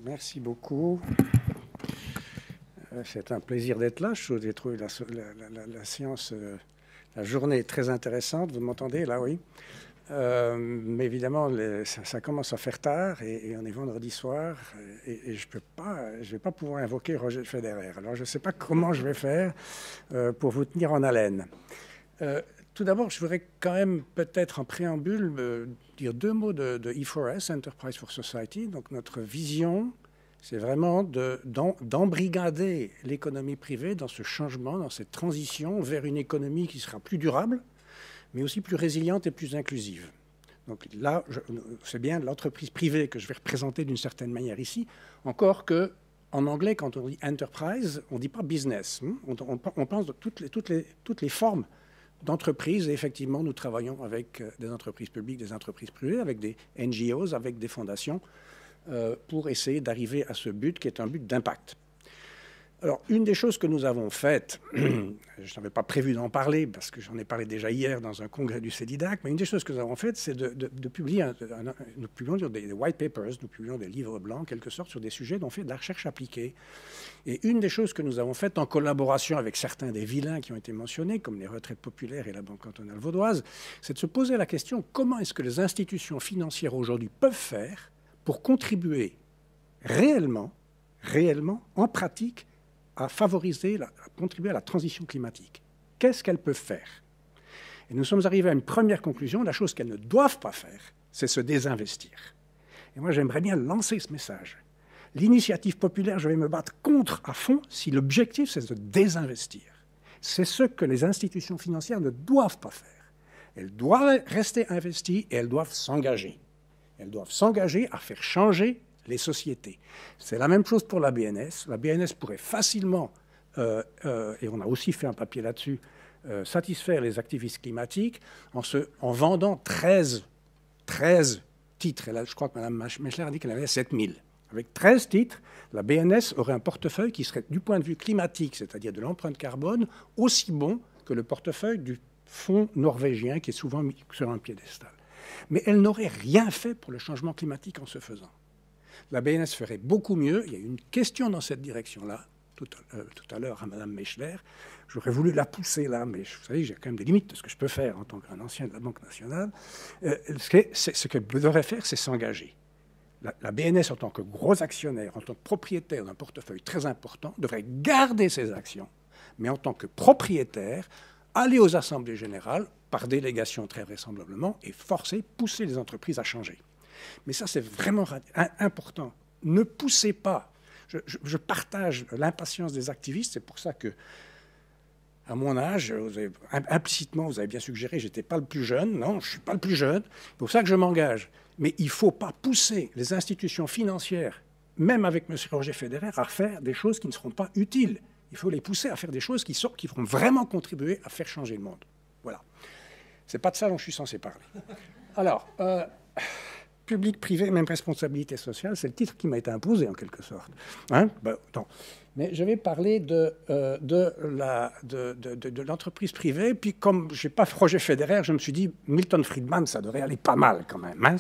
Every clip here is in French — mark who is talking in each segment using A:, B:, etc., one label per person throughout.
A: Merci beaucoup. C'est un plaisir d'être là. J'ai trouvé la séance, la journée très intéressante. Vous m'entendez là, oui. Mais évidemment, ça commence à faire tard et on est vendredi soir et je vais pas pouvoir invoquer Roger Federer. Alors, je ne sais pas comment je vais faire pour vous tenir en haleine. Tout d'abord, je voudrais quand même peut-être en préambule dire deux mots de E4S, Enterprise for Society. Donc notre vision, c'est vraiment d'embrigader l'économie privée dans ce changement, dans cette transition vers une économie qui sera plus durable, mais aussi plus résiliente et plus inclusive. Donc là, c'est bien l'entreprise privée que je vais représenter d'une certaine manière ici, encore que en anglais, quand on dit enterprise, on ne dit pas business. On pense de toutes les formes d'entreprises. Et effectivement, nous travaillons avec des entreprises publiques, des entreprises privées, avec des NGOs, avec des fondations, pour essayer d'arriver à ce but qui est un but d'impact. Alors, une des choses que nous avons faites, je n'avais pas prévu d'en parler parce que j'en ai parlé déjà hier dans un congrès du CEDIDAC, mais une des choses que nous avons faites, c'est de publier, nous publions des white papers, nous publions des livres blancs, en quelque sorte, sur des sujets dont on fait de la recherche appliquée. Et une des choses que nous avons faites en collaboration avec certains des vilains qui ont été mentionnés, comme les retraites populaires et la Banque cantonale vaudoise, c'est de se poser la question, comment est-ce que les institutions financières aujourd'hui peuvent faire pour contribuer réellement, en pratique, à favoriser, à contribuer à la transition climatique. Qu'est-ce qu'elles peuvent faire? Et nous sommes arrivés à une première conclusion. La chose qu'elles ne doivent pas faire, c'est se désinvestir. Et moi, j'aimerais bien lancer ce message. L'initiative populaire, je vais me battre contre à fond si l'objectif, c'est de se désinvestir. C'est ce que les institutions financières ne doivent pas faire. Elles doivent rester investies et elles doivent s'engager. Elles doivent s'engager à faire changer les sociétés. C'est la même chose pour la BNS. La BNS pourrait facilement, et on a aussi fait un papier là-dessus, satisfaire les activistes climatiques en vendant 13 titres. Et là, je crois que Mme Mechler a dit qu'elle avait 7000. Avec 13 titres, la BNS aurait un portefeuille qui serait, du point de vue climatique, c'est-à-dire de l'empreinte carbone, aussi bon que le portefeuille du fonds norvégien qui est souvent mis sur un piédestal. Mais elle n'aurait rien fait pour le changement climatique en ce faisant. La BNS ferait beaucoup mieux. Il y a eu une question dans cette direction-là, tout à l'heure à Mme Mechler. J'aurais voulu la pousser là, mais vous savez, j'ai quand même des limites de ce que je peux faire en tant qu'un ancien de la Banque nationale. Ce qu'elle devrait faire, c'est s'engager. La BNS, en tant que gros actionnaire, en tant que propriétaire d'un portefeuille très important, devrait garder ses actions, mais en tant que propriétaire, aller aux assemblées générales, par délégation très vraisemblablement, et pousser les entreprises à changer. Mais ça, c'est vraiment important. Ne poussez pas. Je partage l'impatience des activistes. C'est pour ça que, à mon âge, implicitement, vous avez bien suggéré, je n'étais pas le plus jeune. Non, je ne suis pas le plus jeune. C'est pour ça que je m'engage. Mais il ne faut pas pousser les institutions financières, même avec M. Roger Federer, à faire des choses qui ne seront pas utiles. Il faut les pousser à faire des choses qui vont vraiment contribuer à faire changer le monde. Voilà. Ce n'est pas de ça dont je suis censé parler. Alors... Public, privé, même responsabilité sociale, c'est le titre qui m'a été imposé en quelque sorte. Hein? Mais je vais parler de l'entreprise privée. Puis comme je n'ai pas Roger Federer, je me suis dit, Milton Friedman, ça devrait aller pas mal quand même. Hein?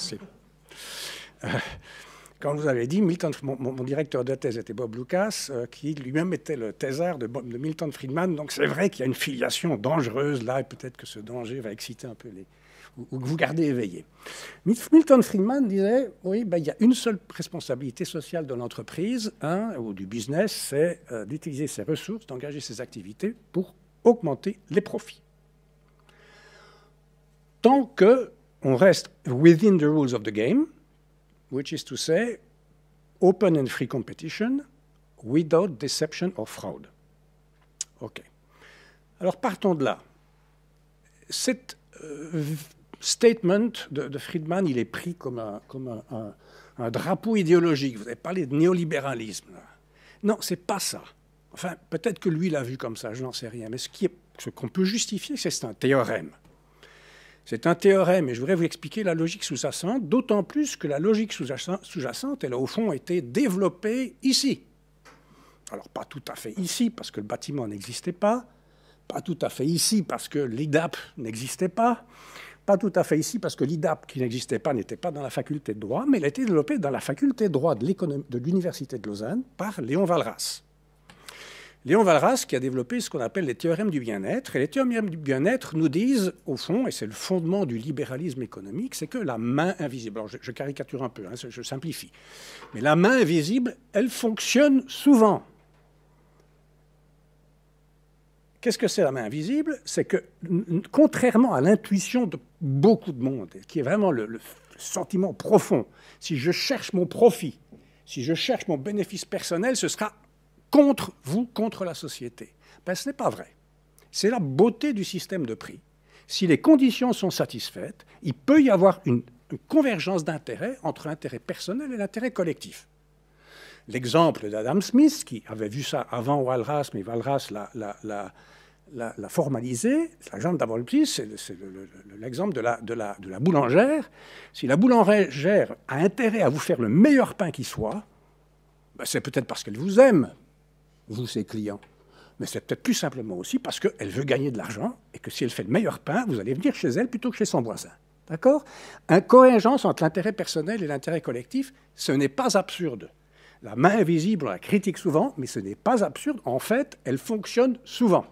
A: Quand vous avez dit, mon directeur de thèse était Bob Lucas, qui lui-même était le thésard de Milton Friedman. Donc c'est vrai qu'il y a une filiation dangereuse là, et peut-être que ce danger va exciter un peu ou que vous gardez éveillé. Milton Friedman disait, oui, il y a une seule responsabilité sociale de l'entreprise ou du business, c'est d'utiliser ses ressources, d'engager ses activités pour augmenter les profits. Tant qu'on reste within the rules of the game, which is to say, open and free competition without deception or fraud. OK. Alors partons de là. Cette statement de Friedman, il est pris comme un drapeau idéologique. Vous avez parlé de néolibéralisme. Là. Non, c'est pas ça. Enfin, peut-être que lui l'a vu comme ça, je n'en sais rien. Mais ce qu'on peut justifier, c'est un théorème. C'est un théorème, et je voudrais vous expliquer la logique sous-jacente, d'autant plus que la logique sous-jacente, elle a au fond été développée ici. Alors, pas tout à fait ici, parce que le bâtiment n'existait pas tout à fait ici, parce que l'IDAP n'existait pas. Pas tout à fait ici, parce que l'IDAP, qui n'existait pas, n'était pas dans la faculté de droit, mais elle a été développée dans la faculté de droit de l'Université de Lausanne par Léon Walras. Léon Walras qui a développé ce qu'on appelle les théorèmes du bien-être. Et les théorèmes du bien-être nous disent, au fond, et c'est le fondement du libéralisme économique, c'est que la main invisible, alors je caricature un peu, hein, je simplifie, mais la main invisible, elle fonctionne souvent. Qu'est-ce que c'est la main invisible? C'est que, contrairement à l'intuition de beaucoup de monde, qui est vraiment le sentiment profond, si je cherche mon profit, si je cherche mon bénéfice personnel, ce sera contre vous, contre la société. Ben, ce n'est pas vrai. C'est la beauté du système de prix. Si les conditions sont satisfaites, il peut y avoir une convergence d'intérêts entre l'intérêt personnel et l'intérêt collectif. L'exemple d'Adam Smith, qui avait vu ça avant Walras, mais Walras l'a formalisé, l'exemple d'Adam Smith, c'est l'exemple de la boulangère. Si la boulangère a intérêt à vous faire le meilleur pain qui soit, ben, c'est peut-être parce qu'elle vous aime, vous, ses clients. Mais c'est peut-être plus simplement aussi parce qu'elle veut gagner de l'argent et que si elle fait le meilleur pain, vous allez venir chez elle plutôt que chez son voisin. D'accord? Une cohérence entre l'intérêt personnel et l'intérêt collectif, ce n'est pas absurde. La main invisible, on la critique souvent, mais ce n'est pas absurde. En fait, elle fonctionne souvent.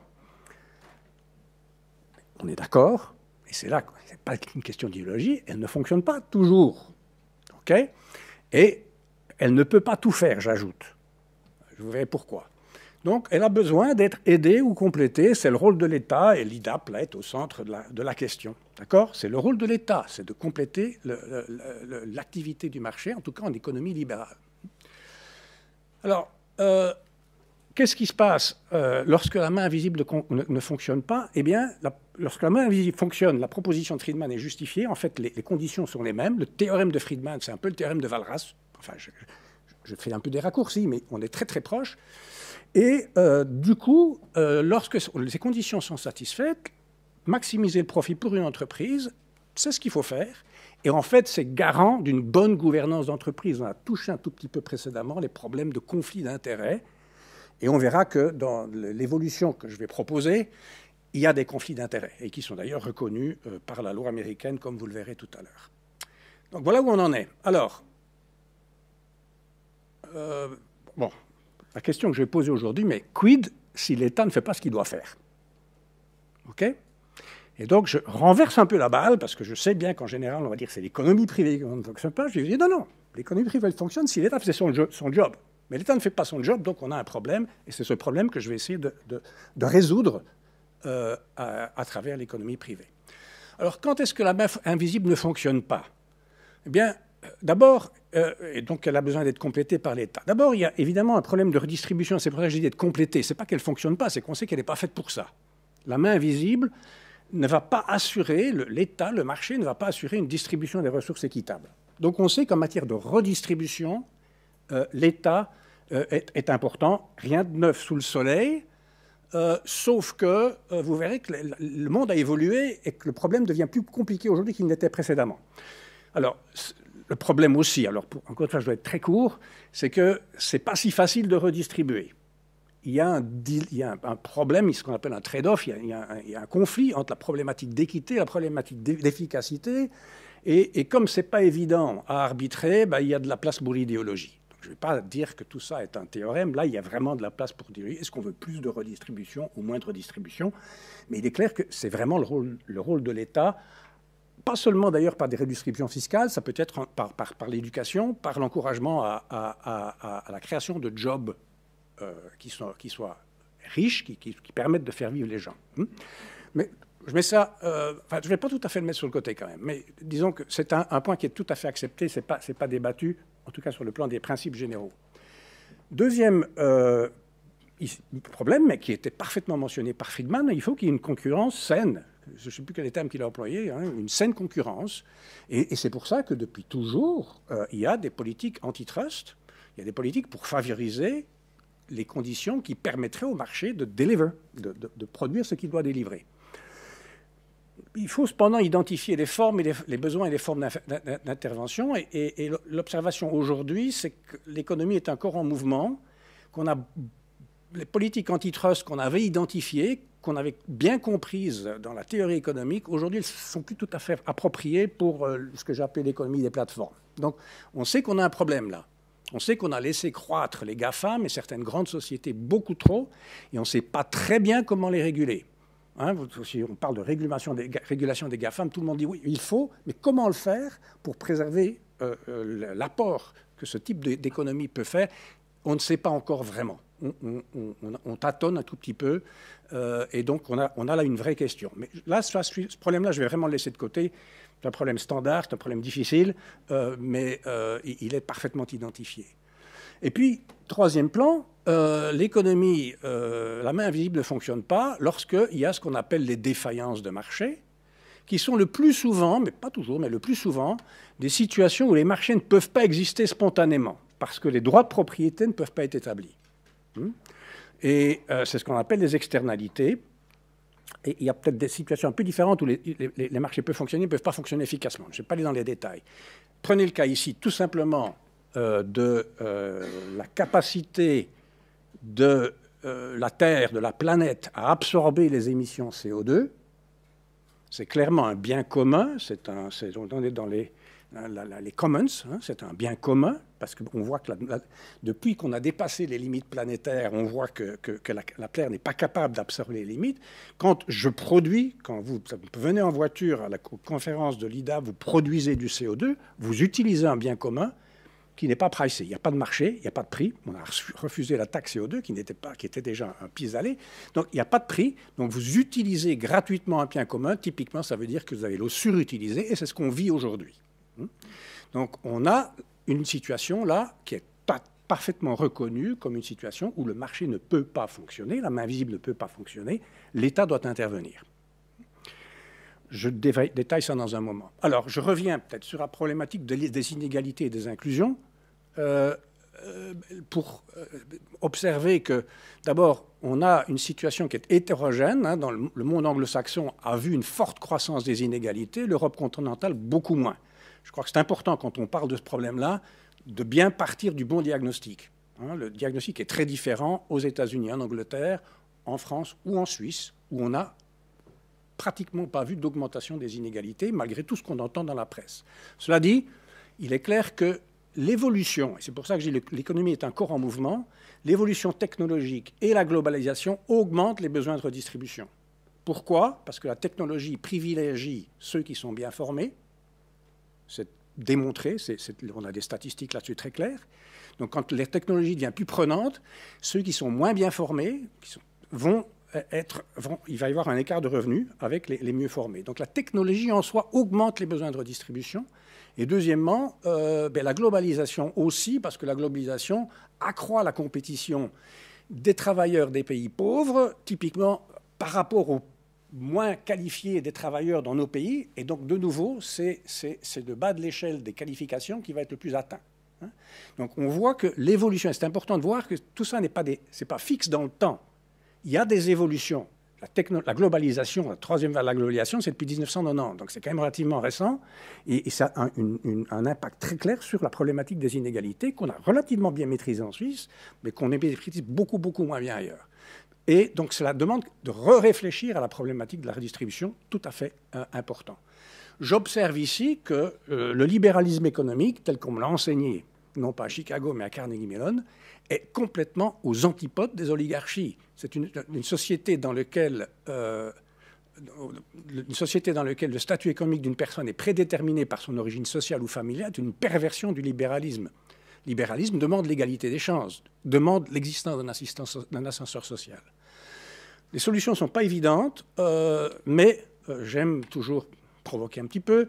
A: On est d'accord, et c'est là, ce n'est pas une question d'idéologie, elle ne fonctionne pas toujours. OK? Et elle ne peut pas tout faire, j'ajoute. Je vous verrai pourquoi. Donc, elle a besoin d'être aidée ou complétée. C'est le rôle de l'État, et l'IDAP là, est au centre de la question. D'accord? C'est le rôle de l'État, c'est de compléter l'activité du marché, en tout cas en économie libérale. Alors, qu'est-ce qui se passe lorsque la main invisible ne fonctionne pas? Eh bien, lorsque la main invisible fonctionne, la proposition de Friedman est justifiée. En fait, les conditions sont les mêmes. Le théorème de Friedman, c'est un peu le théorème de Walras. Enfin, je fais un peu des raccourcis, mais on est très très proche. Et du coup, lorsque ces conditions sont satisfaites, maximiser le profit pour une entreprise, c'est ce qu'il faut faire. Et en fait, c'est garant d'une bonne gouvernance d'entreprise. On a touché un tout petit peu précédemment les problèmes de conflit d'intérêts. Et on verra que dans l'évolution que je vais proposer, il y a des conflits d'intérêts, et qui sont d'ailleurs reconnus par la loi américaine, comme vous le verrez tout à l'heure. Donc voilà où on en est. Alors, bon, la question que je vais poser aujourd'hui, mais quid si l'État ne fait pas ce qu'il doit faire? OK? Et donc, je renverse un peu la balle, parce que je sais bien qu'en général, on va dire que c'est l'économie privée qui ne fonctionne pas. Je vais dire non, non, l'économie privée, elle fonctionne si l'État faisait son job. Mais l'État ne fait pas son job, donc on a un problème, et c'est ce problème que je vais essayer de résoudre à travers l'économie privée. Alors, quand est-ce que la main invisible ne fonctionne pas? Eh bien, d'abord, et donc elle a besoin d'être complétée par l'État. D'abord, il y a évidemment un problème de redistribution, c'est pour ça que j'ai dit d'être complétée. Ce n'est pas qu'elle ne fonctionne pas, c'est qu'on sait qu'elle n'est pas faite pour ça. La main invisible ne va pas assurer, l'État, le marché, ne va pas assurer une distribution des ressources équitable. Donc on sait qu'en matière de redistribution, l'État est important. Rien de neuf sous le soleil, sauf que vous verrez que le monde a évolué et que le problème devient plus compliqué aujourd'hui qu'il n'était précédemment. Alors, le problème aussi, alors encore une fois, je dois être très court, c'est que ce n'est pas si facile de redistribuer. Il y a un problème, ce qu'on appelle un trade-off, il y a un conflit entre la problématique d'équité et la problématique d'efficacité. Et comme ce n'est pas évident à arbitrer, ben, il y a de la place pour l'idéologie. Je ne vais pas dire que tout ça est un théorème. Là, il y a vraiment de la place pour dire est-ce qu'on veut plus de redistribution ou moins de redistribution? Mais il est clair que c'est vraiment le rôle de l'État, pas seulement d'ailleurs par des redistributions fiscales, ça peut être par l'éducation, par l'encouragement à la création de jobs qui soient riches, qui permettent de faire vivre les gens. Mais je mets ça, je ne vais pas tout à fait le mettre sur le côté quand même, mais disons que c'est un point qui est tout à fait accepté, ce n'est pas débattu, en tout cas sur le plan des principes généraux. Deuxième problème, mais qui était parfaitement mentionné par Friedman, il faut qu'il y ait une concurrence saine. Je ne sais plus quel est le terme qu'il a employé, hein, une saine concurrence. Et c'est pour ça que depuis toujours, il y a des politiques antitrust, il y a des politiques pour favoriser les conditions qui permettraient au marché de de produire ce qu'il doit délivrer. Il faut cependant identifier les formes et les besoins et les formes d'intervention. Et l'observation aujourd'hui, c'est que l'économie est encore en mouvement, qu'on a les politiques antitrust qu'on avait identifiées qu'on avait bien comprises dans la théorie économique, aujourd'hui, elles ne sont plus tout à fait appropriées pour ce que j'appelle l'économie des plateformes. Donc, on sait qu'on a un problème là. On sait qu'on a laissé croître les GAFAM et certaines grandes sociétés beaucoup trop, et on ne sait pas très bien comment les réguler. Hein, si on parle de régulation des GAFAM, tout le monde dit oui, il faut, mais comment le faire pour préserver l'apport que ce type d'économie peut faire? On ne sait pas encore vraiment. On tâtonne un tout petit peu, et donc on a là une vraie question. Mais là, ce problème-là, je vais vraiment le laisser de côté. C'est un problème standard, c'est un problème difficile, mais il est parfaitement identifié. Et puis, troisième plan, l'économie, la main invisible ne fonctionne pas lorsqu'il y a ce qu'on appelle les défaillances de marché, qui sont le plus souvent, mais pas toujours, mais le plus souvent, des situations où les marchés ne peuvent pas exister spontanément, parce que les droits de propriété ne peuvent pas être établis. Et c'est ce qu'on appelle les externalités. Et il y a peut-être des situations un peu différentes où les marchés peuvent fonctionner, ne peuvent pas fonctionner efficacement. Je ne vais pas aller dans les détails. Prenez le cas ici, tout simplement, de la capacité de la Terre, de la planète, à absorber les émissions CO2. C'est clairement un bien commun. On est dans les commons, hein, c'est un bien commun, parce qu'on voit que depuis qu'on a dépassé les limites planétaires, on voit que la Terre n'est pas capable d'absorber les limites. Quand je produis, quand vous venez en voiture à la conférence de l'IDA, vous produisez du CO2, vous utilisez un bien commun qui n'est pas pricé. Il n'y a pas de marché, il n'y a pas de prix. On a refusé la taxe CO2 qui était déjà un pis-aller. Donc il n'y a pas de prix. Donc vous utilisez gratuitement un bien commun. Typiquement, ça veut dire que vous allez le surutiliser, et c'est ce qu'on vit aujourd'hui. Donc on a une situation là qui est parfaitement reconnue comme une situation où le marché ne peut pas fonctionner, la main invisible ne peut pas fonctionner, l'État doit intervenir. Je détaille ça dans un moment. Alors je reviens peut-être sur la problématique des inégalités et des inclusions pour observer que d'abord on a une situation qui est hétérogène, hein, dans le monde anglo-saxon a vu une forte croissance des inégalités, l'Europe continentale beaucoup moins. Je crois que c'est important, quand on parle de ce problème-là, de bien partir du bon diagnostic. Hein, le diagnostic est très différent aux États-Unis, en Angleterre, en France ou en Suisse, où on n'a pratiquement pas vu d'augmentation des inégalités, malgré tout ce qu'on entend dans la presse. Cela dit, il est clair que l'évolution, et c'est pour ça que je dis que l'économie est un corps en mouvement, l'évolution technologique et la globalisation augmentent les besoins de redistribution. Pourquoi? Parce que la technologie privilégie ceux qui sont bien formés. C'est démontré, on a des statistiques là-dessus très claires. Donc quand la technologie devient plus prenante, ceux qui sont moins bien formés il va y avoir un écart de revenus avec les mieux formés. Donc la technologie en soi augmente les besoins de redistribution. Et deuxièmement, la globalisation aussi, parce que la globalisation accroît la compétition des travailleurs des pays pauvres, typiquement par rapport aux moins qualifiés des travailleurs dans nos pays, et donc de nouveau, c'est le bas de l'échelle des qualifications qui va être le plus atteint. Hein. Donc on voit que l'évolution, c'est important de voir que tout ça n'est pas fixe dans le temps. Il y a des évolutions. La globalisation, la troisième vague de la globalisation, c'est depuis 1990, donc c'est quand même relativement récent, et ça a un impact très clair sur la problématique des inégalités qu'on a relativement bien maîtrisée en Suisse, mais qu'on maîtrise beaucoup, beaucoup moins bien ailleurs. Et donc, cela demande de réfléchir à la problématique de la redistribution, tout à fait important. J'observe ici que le libéralisme économique, tel qu'on me l'a enseigné, non pas à Chicago, mais à Carnegie Mellon, est complètement aux antipodes des oligarchies. C'est une société dans laquelle le statut économique d'une personne est prédéterminé par son origine sociale ou familiale, est une perversion du libéralisme. Le libéralisme demande l'égalité des chances, demande l'existence d'un ascenseur social. Les solutions ne sont pas évidentes, mais j'aime toujours provoquer un petit peu.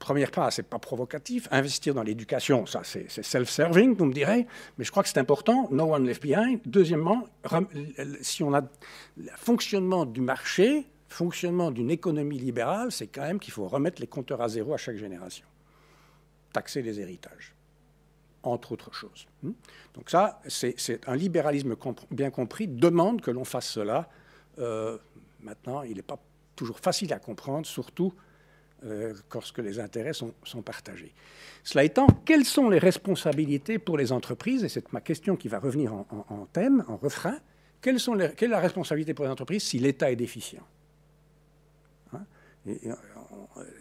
A: Première part, ce n'est pas provocatif. Investir dans l'éducation, ça c'est self-serving, vous me direz, mais je crois que c'est important. No one left behind. Deuxièmement, si on a le fonctionnement du marché, fonctionnement d'une économie libérale, c'est quand même qu'il faut remettre les compteurs à zéro à chaque génération. Taxer les héritages, entre autres choses. Donc ça, c'est un libéralisme bien compris, demande que l'on fasse cela. Maintenant, il n'est pas toujours facile à comprendre, surtout lorsque les intérêts sont partagés. Cela étant, quelles sont les responsabilités pour les entreprises? Et c'est ma question qui va revenir en thème, en refrain. quelle est la responsabilité pour les entreprises si l'État est déficient? Hein?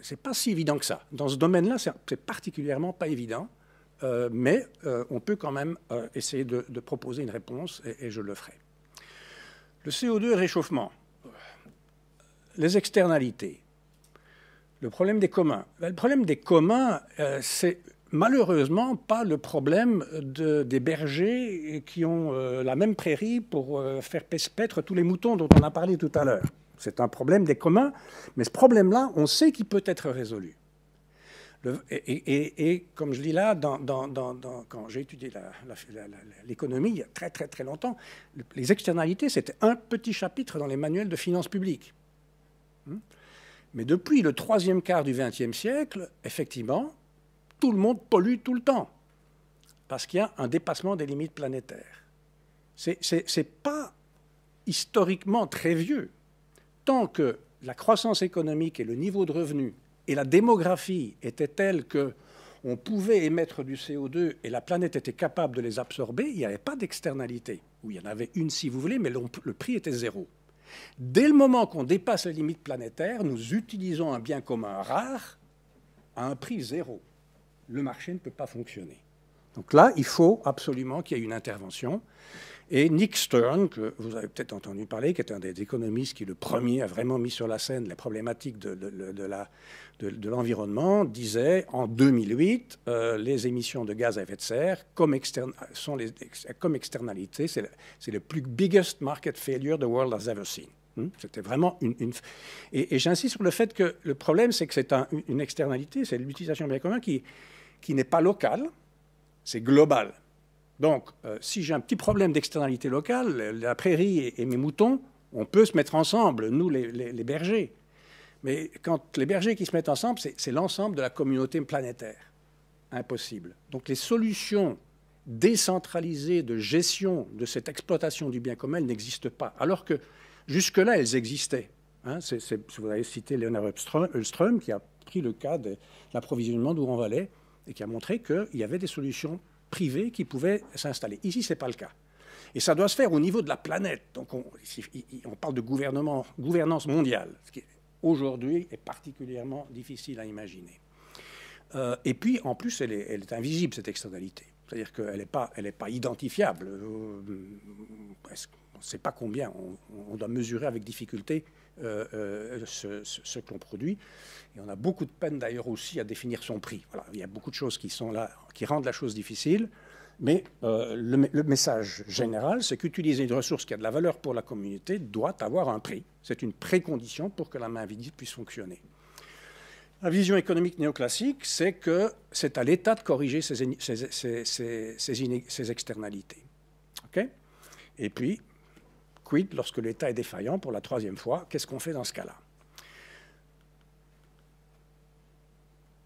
A: C'est pas si évident que ça. Dans ce domaine-là, c'est particulièrement pas évident, mais on peut quand même essayer de proposer une réponse, et je le ferai. Le CO2 et réchauffement, les externalités, le problème des communs. Le problème des communs, c'est malheureusement pas le problème des bergers qui ont la même prairie pour faire paître tous les moutons dont on a parlé tout à l'heure. C'est un problème des communs, mais ce problème-là, on sait qu'il peut être résolu. Et comme je dis là, quand j'ai étudié l'économie il y a très très très longtemps, les externalités, c'était un petit chapitre dans les manuels de finances publiques. Mais depuis le troisième quart du XXe siècle, effectivement, tout le monde pollue tout le temps, parce qu'il y a un dépassement des limites planétaires. C'est pas historiquement très vieux. Tant que la croissance économique et le niveau de revenus et la démographie étaient tels qu'on pouvait émettre du CO2 et la planète était capable de les absorber, il n'y avait pas d'externalité. Ou il y en avait une si vous voulez, mais le prix était zéro. Dès le moment qu'on dépasse les limites planétaires, nous utilisons un bien commun rare à un prix zéro. Le marché ne peut pas fonctionner. Donc là, il faut absolument qu'il y ait une intervention. Et Nick Stern, que vous avez peut-être entendu parler, qui est un des économistes qui, le premier, a vraiment mis sur la scène les problématiques de l'environnement, disait en 2008, les émissions de gaz à effet de serre, comme externalité, c'est le plus biggest market failure the world has ever seen. C'était vraiment Et j'insiste sur le fait que le problème, c'est que c'est une externalité, c'est l'utilisation bien commun qui n'est pas locale, c'est global. Donc, si j'ai un petit problème d'externalité locale, la prairie et mes moutons, on peut se mettre ensemble, nous les bergers. Mais quand les bergers qui se mettent ensemble, c'est l'ensemble de la communauté planétaire. Impossible. Donc les solutions décentralisées de gestion de cette exploitation du bien commun, elles n'existent pas. Alors que jusque-là, elles existaient. Hein, vous avez cité Leonard Ölström, qui a pris le cas de l'approvisionnement d'Ouran-Valais et qui a montré qu'il y avait des solutions privés qui pouvaient s'installer. Ici, ce n'est pas le cas. Et ça doit se faire au niveau de la planète. Donc on parle de gouvernance mondiale, ce qui aujourd'hui est particulièrement difficile à imaginer. Et puis, en plus, elle est invisible, cette externalité. C'est-à-dire qu'elle n'est pas identifiable. On ne sait pas combien. On doit mesurer avec difficulté ce qu'on produit. Et on a beaucoup de peine d'ailleurs aussi à définir son prix. Voilà, il y a beaucoup de choses qui sont là, qui rendent la chose difficile. Mais le message général, c'est qu'utiliser une ressource qui a de la valeur pour la communauté doit avoir un prix. C'est une précondition pour que la main invisible puisse fonctionner. La vision économique néoclassique, c'est que c'est à l'État de corriger ces externalités. Okay ? Et puis, quid lorsque l'État est défaillant pour la troisième fois? Qu'est-ce qu'on fait dans ce cas-là?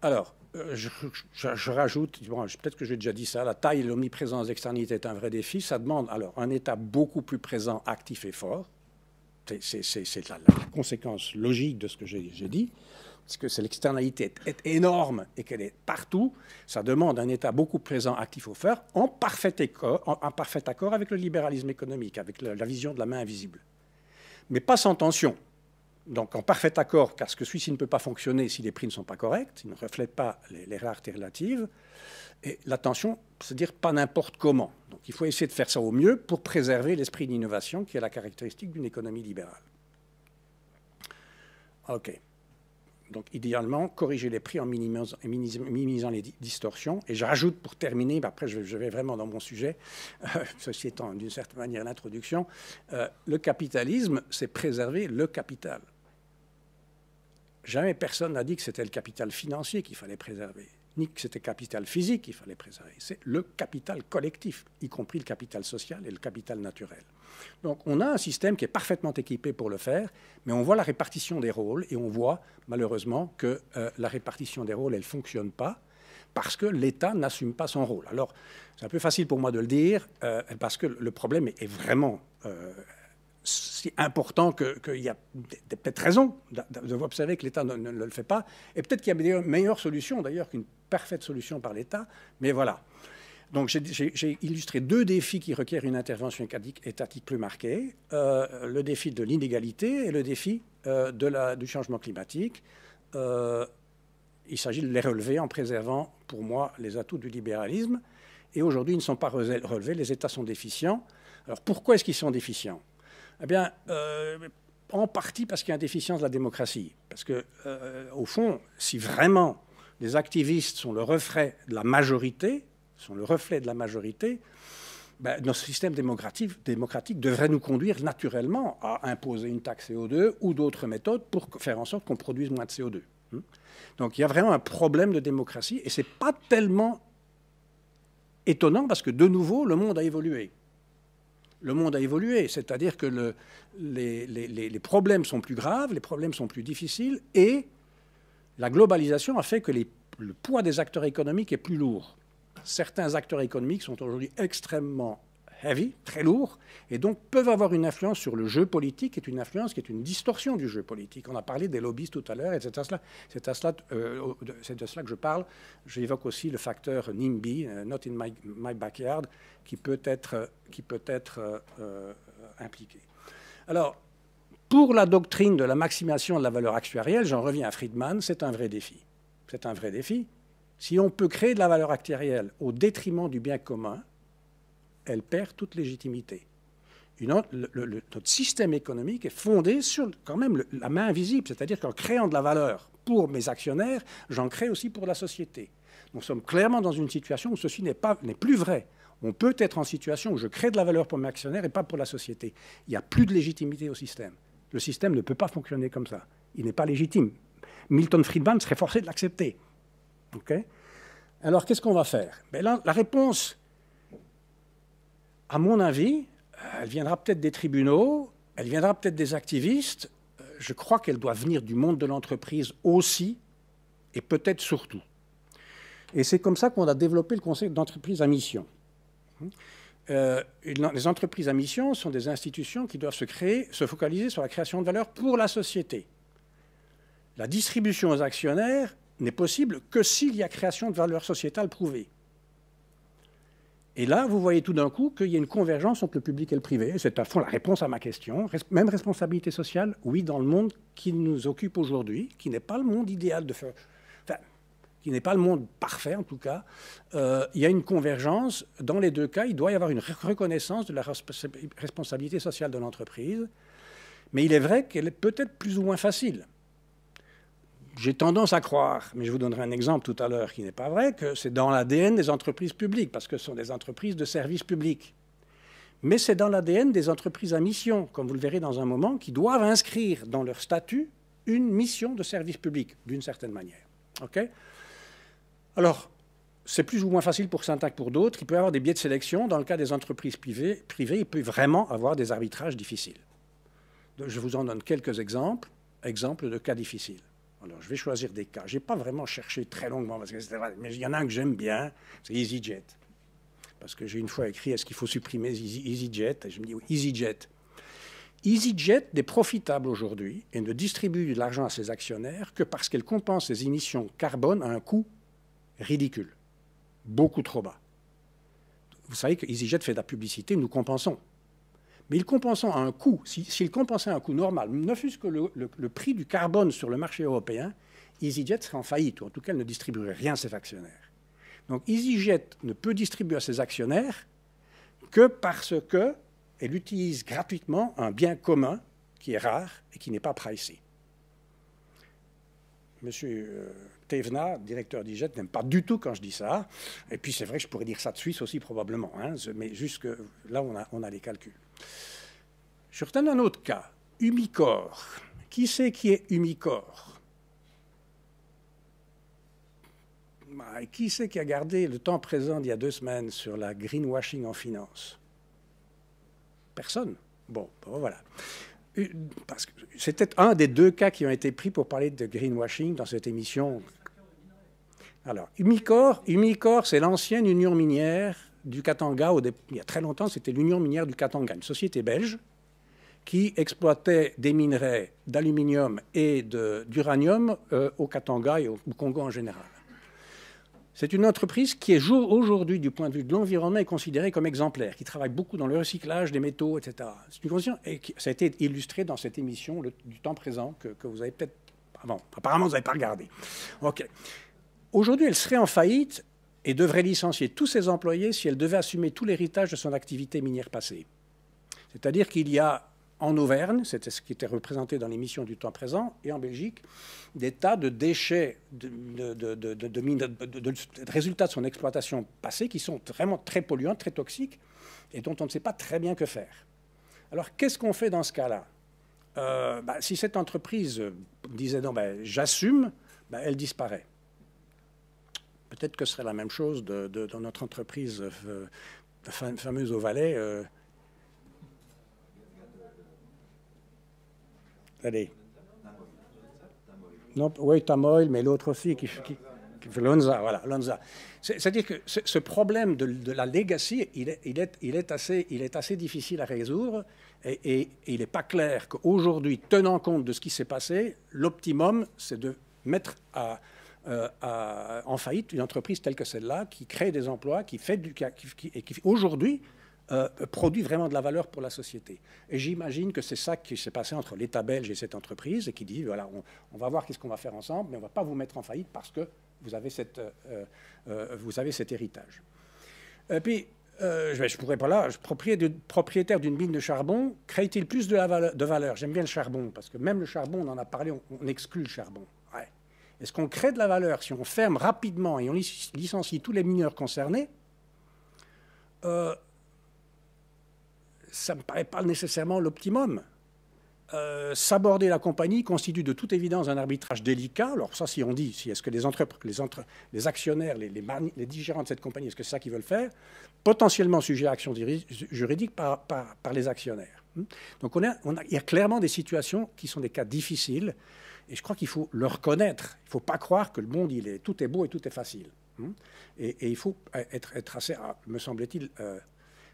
A: Alors, je rajoute, bon, peut-être que j'ai déjà dit ça, la taille et l'omniprésence des externalités est un vrai défi. Ça demande alors un État beaucoup plus présent, actif et fort. C'est la conséquence logique de ce que j'ai dit. Parce que l'externalité est énorme et qu'elle est partout. Ça demande un État beaucoup présent, actif et fort, en parfait accord avec le libéralisme économique, avec la vision de la main invisible. Mais pas sans tension. Donc en parfait accord, parce que celui-ci ne peut pas fonctionner si les prix ne sont pas corrects, ils ne reflètent pas les raretés relatives. Et la tension, c'est-à-dire pas n'importe comment. Donc il faut essayer de faire ça au mieux pour préserver l'esprit d'innovation qui est la caractéristique d'une économie libérale. OK. Donc idéalement, corriger les prix en minimisant les distorsions. Et je rajoute pour terminer, après je vais vraiment dans mon sujet, ceci étant d'une certaine manière l'introduction, le capitalisme, c'est préserver le capital. Jamais personne n'a dit que c'était le capital financier qu'il fallait préserver, ni que c'était le capital physique qu'il fallait préserver. C'est le capital collectif, y compris le capital social et le capital naturel. Donc on a un système qui est parfaitement équipé pour le faire, mais on voit la répartition des rôles et on voit malheureusement que la répartition des rôles, elle ne fonctionne pas parce que l'État n'assume pas son rôle. Alors c'est un peu facile pour moi de le dire parce que le problème est vraiment si important qu'il y a peut-être raison de observer que l'État ne le fait pas. Et peut-être qu'il y a une meilleure solution, d'ailleurs, qu'une parfaite solution par l'État. Mais voilà. Donc j'ai illustré deux défis qui requièrent une intervention étatique plus marquée, le défi de l'inégalité et le défi du changement climatique. Il s'agit de les relever en préservant, pour moi, les atouts du libéralisme. Et aujourd'hui, ils ne sont pas relevés, les États sont déficients. Alors pourquoi est-ce qu'ils sont déficients? Eh bien, en partie parce qu'il y a une déficience de la démocratie. Parce que, au fond, si vraiment les activistes sont le reflet de la majorité, ben, notre système démocratique devrait nous conduire naturellement à imposer une taxe CO2 ou d'autres méthodes pour faire en sorte qu'on produise moins de CO2. Donc il y a vraiment un problème de démocratie et ce n'est pas tellement étonnant parce que, de nouveau, le monde a évolué. Le monde a évolué, c'est-à-dire que les problèmes sont plus graves, les problèmes sont plus difficiles et la globalisation a fait que le poids des acteurs économiques est plus lourd. Certains acteurs économiques sont aujourd'hui extrêmement heavy, très lourds, et donc peuvent avoir une influence sur le jeu politique, qui est une influence qui est une distorsion du jeu politique. On a parlé des lobbyistes tout à l'heure, et c'est de cela que je parle. J'évoque aussi le facteur NIMBY, Not in my backyard, qui peut être impliqué. Alors, pour la doctrine de la maximisation de la valeur actuarielle, j'en reviens à Friedman, c'est un vrai défi. C'est un vrai défi. Si on peut créer de la valeur actuarielle au détriment du bien commun, elle perd toute légitimité. Notre système économique est fondé sur quand même la main invisible, c'est-à-dire qu'en créant de la valeur pour mes actionnaires, j'en crée aussi pour la société. Nous sommes clairement dans une situation où ceci n'est plus vrai. On peut être en situation où je crée de la valeur pour mes actionnaires et pas pour la société. Il n'y a plus de légitimité au système. Le système ne peut pas fonctionner comme ça. Il n'est pas légitime. Milton Friedman serait forcé de l'accepter. Okay. Alors, qu'est-ce qu'on va faire? Ben là, la réponse, à mon avis, elle viendra peut-être des tribunaux, elle viendra peut-être des activistes. Je crois qu'elle doit venir du monde de l'entreprise aussi, et peut-être surtout. Et c'est comme ça qu'on a développé le concept d'entreprise à mission. Les entreprises à mission sont des institutions qui doivent se focaliser sur la création de valeur pour la société. La distribution aux actionnaires n'est possible que s'il y a création de valeur sociétale prouvée. Et là, vous voyez tout d'un coup qu'il y a une convergence entre le public et le privé. C'est à fond la réponse à ma question. Même responsabilité sociale, oui, dans le monde qui nous occupe aujourd'hui, qui n'est pas le monde idéal de faire... Enfin, qui n'est pas le monde parfait, en tout cas. Il y a une convergence. Dans les deux cas, il doit y avoir une reconnaissance de la responsabilité sociale de l'entreprise. Mais il est vrai qu'elle est peut-être plus ou moins facile. J'ai tendance à croire, mais je vous donnerai un exemple tout à l'heure qui n'est pas vrai, que c'est dans l'ADN des entreprises publiques, parce que ce sont des entreprises de services publics. Mais c'est dans l'ADN des entreprises à mission, comme vous le verrez dans un moment, qui doivent inscrire dans leur statut une mission de service public, d'une certaine manière. Okay. Alors, c'est plus ou moins facile pour certains que pour d'autres. Il peut y avoir des biais de sélection. Dans le cas des entreprises privées, il peut vraiment avoir des arbitrages difficiles. Je vous en donne quelques exemples de cas difficiles. Alors, je vais choisir des cas. Je n'ai pas vraiment cherché très longuement, parce que mais il y en a un que j'aime bien, c'est EasyJet. Parce que j'ai une fois écrit, est-ce qu'il faut supprimer EasyJet? Et je me dis, oui, EasyJet. EasyJet n'est profitable aujourd'hui et ne distribue de l'argent à ses actionnaires que parce qu'elle compense ses émissions carbone à un coût ridicule, beaucoup trop bas. Vous savez que EasyJet fait de la publicité, nous compensons. Mais il compensant à un coût, s'il compensait à un coût normal, ne fût-ce que le prix du carbone sur le marché européen, EasyJet serait en faillite, ou en tout cas elle ne distribuerait rien à ses actionnaires. Donc EasyJet ne peut distribuer à ses actionnaires que parce qu'elle utilise gratuitement un bien commun qui est rare et qui n'est pas pricé. Monsieur Thévenard, directeur d'EasyJet, n'aime pas du tout quand je dis ça. Et puis c'est vrai que je pourrais dire ça de Suisse aussi probablement, hein, mais jusque là on a les calculs. Je retiens un autre cas, Umicore. Qui c'est qui est Umicore? Qui c'est qui a gardé le temps présent d'il y a 2 semaines sur la greenwashing en finance? Personne. Bon, voilà. Parce que c'était un des 2 cas qui ont été pris pour parler de greenwashing dans cette émission. Alors, Umicore, c'est l'ancienne union minière du Katanga. Il y a très longtemps, c'était l'union minière du Katanga, une société belge qui exploitait des minerais d'aluminium et d'uranium au Katanga et au Congo en général. C'est une entreprise qui est aujourd'hui, du point de vue de l'environnement, est considérée comme exemplaire, qui travaille beaucoup dans le recyclage des métaux, etc. C'est une condition, et ça a été illustré dans cette émission du temps présent que vous avez peut-être... Bon, apparemment, vous n'avez pas regardé. OK. Aujourd'hui, elle serait en faillite et devrait licencier tous ses employés si elle devait assumer tout l'héritage de son activité minière passée. C'est-à-dire qu'il y a en Auvergne, c'était ce qui était représenté dans l'émission du temps présent, et en Belgique, des tas de déchets de résultats de son exploitation passée qui sont vraiment très polluants, très toxiques, et dont on ne sait pas très bien que faire. Alors, qu'est-ce qu'on fait dans ce cas-là? Si cette entreprise disait non, j'assume, elle disparaît. Peut-être que ce serait la même chose dans notre entreprise fameuse au Valais. Allez. Non, oui, Tamoil, mais l'autre aussi, qui fait Lonza, voilà, Lonza. C'est-à-dire que ce problème de la legacy, il est assez difficile à résoudre, et il n'est pas clair qu'aujourd'hui, tenant compte de ce qui s'est passé, l'optimum, c'est de mettre en faillite une entreprise telle que celle-là, qui crée des emplois, qui aujourd'hui produit vraiment de la valeur pour la société. Et j'imagine que c'est ça qui s'est passé entre l'État belge et cette entreprise, et qui dit, voilà, on va voir qu'est-ce qu'on va faire ensemble, mais on ne va pas vous mettre en faillite parce que vous avez cet héritage. Et puis, je pourrais pas là, propriétaire d'une mine de charbon, crée-t-il plus de valeur? J'aime bien le charbon, parce que même le charbon, on en a parlé, on exclut le charbon. Ouais. Est-ce qu'on crée de la valeur si on ferme rapidement et on licencie tous les mineurs concernés? Ça ne me paraît pas nécessairement l'optimum. S'aborder la compagnie constitue de toute évidence un arbitrage délicat. Alors ça, si on dit, est-ce que les actionnaires, les dirigeants de cette compagnie, est-ce que c'est ça qu'ils veulent faire? Potentiellement sujet à action juridique par les actionnaires. Donc il y a clairement des situations qui sont des cas difficiles, et je crois qu'il faut le reconnaître. Il ne faut pas croire que le monde, tout est beau et tout est facile. Et il faut être assez, me semble-t-il,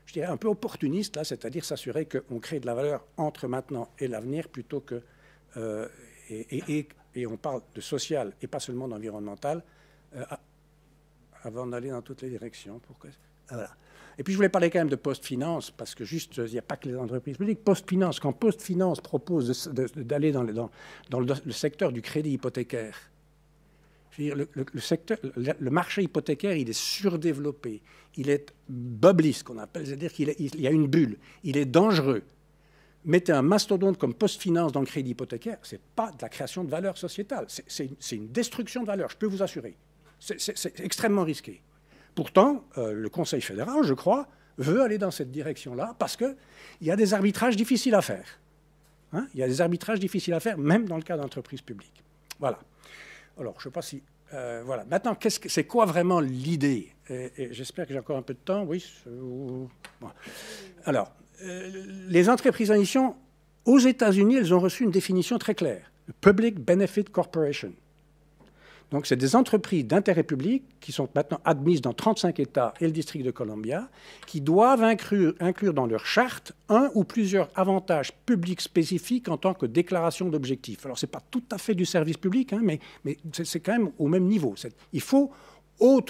A: je dirais un peu opportuniste, là, c'est-à-dire s'assurer qu'on crée de la valeur entre maintenant et l'avenir, plutôt que... et on parle de social et pas seulement d'environnemental, avant d'aller dans toutes les directions. Voilà. Et puis je voulais parler quand même de Post-Finance, parce que juste, il n'y a pas que les entreprises publiques. Post-Finance, quand Post-Finance propose d'aller dans le secteur du crédit hypothécaire, le marché hypothécaire, il est surdéveloppé, il est bubbly, ce qu'on appelle, c'est-à-dire qu'il y a une bulle, il est dangereux. Mettez un mastodonte comme Post-Finance dans le crédit hypothécaire, ce n'est pas de la création de valeur sociétale, c'est une destruction de valeur, je peux vous assurer. C'est extrêmement risqué. Pourtant, le Conseil fédéral, je crois, veut aller dans cette direction-là, parce qu'il y a des arbitrages difficiles à faire. Hein, il y a des arbitrages difficiles à faire, même dans le cas d'entreprises publiques. Voilà. Alors, je ne sais pas si... voilà. Maintenant, c'est quoi vraiment l'idée? Et j'espère que j'ai encore un peu de temps. Oui. Bon. Alors, les entreprises en mission, aux États-Unis, elles ont reçu une définition très claire. Le Public Benefit Corporation. Donc, c'est des entreprises d'intérêt public qui sont maintenant admises dans 35 États et le District de Columbia, qui doivent inclure dans leur charte un ou plusieurs avantages publics spécifiques en tant que déclaration d'objectifs. Alors, ce n'est pas tout à fait du service public, hein, mais c'est quand même au même niveau. Il faut, au-delà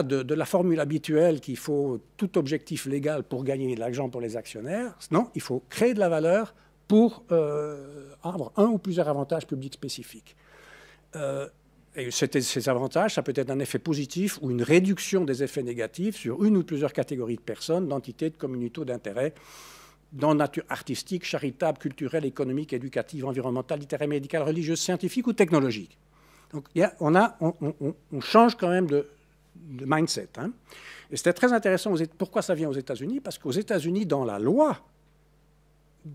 A: de la formule habituelle qu'il faut tout objectif légal pour gagner de l'argent pour les actionnaires, non, il faut créer de la valeur pour avoir un ou plusieurs avantages publics spécifiques. Et ces avantages, ça peut être un effet positif ou une réduction des effets négatifs sur une ou plusieurs catégories de personnes, d'entités, de communautés d'intérêt, dans nature artistique, charitable, culturelle, économique, éducative, environnementale, littéraire, médicale, religieuse, scientifique ou technologique. Donc on change quand même de mindset. Hein. Et c'était très intéressant. Pourquoi ça vient aux États-Unis? Parce qu'aux États-Unis, dans la loi,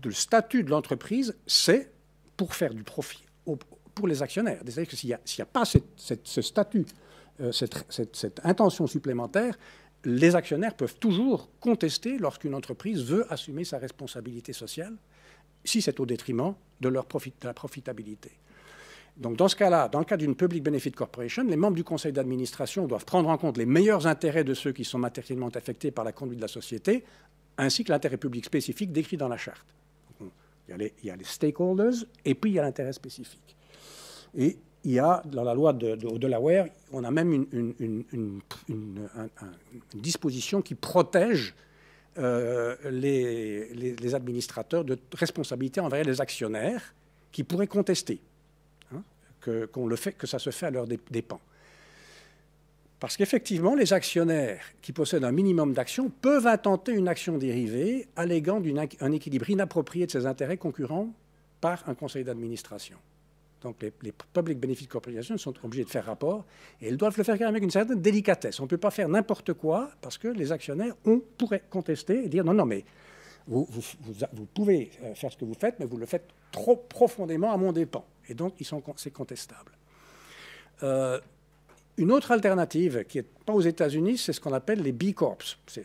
A: le statut de l'entreprise, c'est pour faire du profit pour les actionnaires. C'est-à-dire que s'il n'y a pas ce statut, cette intention supplémentaire, les actionnaires peuvent toujours contester lorsqu'une entreprise veut assumer sa responsabilité sociale, si c'est au détriment de la profitabilité. Donc dans ce cas-là, dans le cas d'une Public Benefit Corporation, les membres du conseil d'administration doivent prendre en compte les meilleurs intérêts de ceux qui sont matériellement affectés par la conduite de la société, ainsi que l'intérêt public spécifique décrit dans la charte. Il y a les stakeholders et puis il y a l'intérêt spécifique. Et il y a, dans la loi de Delaware, on a même une disposition qui protège les administrateurs de responsabilité envers les actionnaires qui pourraient contester, hein, que ça se fait à leurs dépens. Parce qu'effectivement, les actionnaires qui possèdent un minimum d'actions peuvent intenter une action dérivée alléguant un équilibre inapproprié de ses intérêts concurrents par un conseil d'administration. Donc les Public Benefit Corporations sont obligés de faire rapport et elles doivent le faire quand même avec une certaine délicatesse. On ne peut pas faire n'importe quoi parce que les actionnaires pourraient contester et dire non, non, mais vous pouvez faire ce que vous faites, mais vous le faites trop profondément à mon dépens. Et donc, c'est contestable. Une autre alternative qui n'est pas aux États-Unis, c'est ce qu'on appelle les B Corps.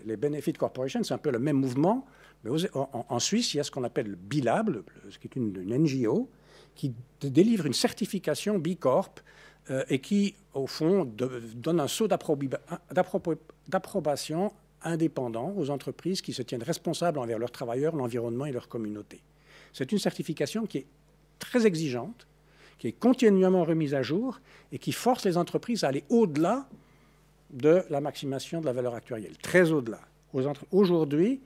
A: Les Benefit Corporations, c'est un peu le même mouvement. Mais en Suisse, il y a ce qu'on appelle le BILAB, ce qui est une NGO, qui délivre une certification B Corp et qui, au fond, donne un sceau d'approbation indépendant aux entreprises qui se tiennent responsables envers leurs travailleurs, l'environnement et leur communauté. C'est une certification qui est très exigeante, qui est continuellement remise à jour et qui force les entreprises à aller au-delà de la maximation de la valeur actuarielle, très au-delà. Aujourd'hui,